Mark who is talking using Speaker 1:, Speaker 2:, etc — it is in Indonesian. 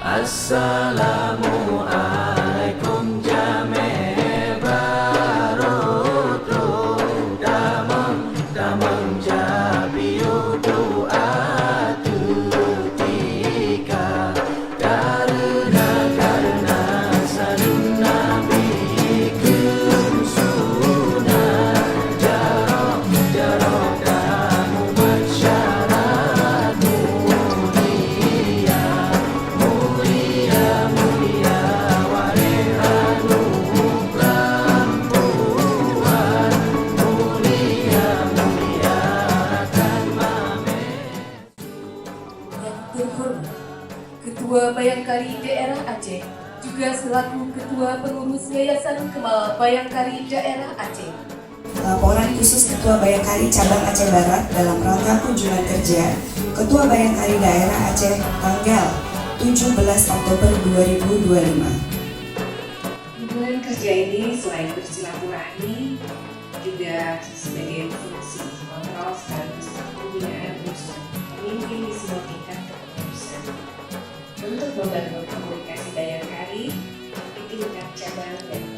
Speaker 1: Assalamualaikum jame barotro damang jabiu doa tutika karena salun nabi sunnah jarok kamu masyarakat mulia warehanu perempuan mulia akan mame.
Speaker 2: Yang terhormat Ketua Bayangkari Daerah Aceh, juga selaku Ketua Pengurus Yayasan Kemal Bayangkari Daerah Aceh.
Speaker 3: Laporan khusus Ketua Bayangkari Cabang Aceh Barat dalam rangka kunjungan kerja Ketua Bayangkari Daerah Aceh tanggal 17 Oktober 2025.
Speaker 4: Kunjungan kerja ini selain bersilaturahmi juga sebagai fungsi kontrol sekaligus pembinaan unsur pemimpin di semua tingkat kepengurusan untuk membangun komunikasi Bayangkari di tingkat cabang dan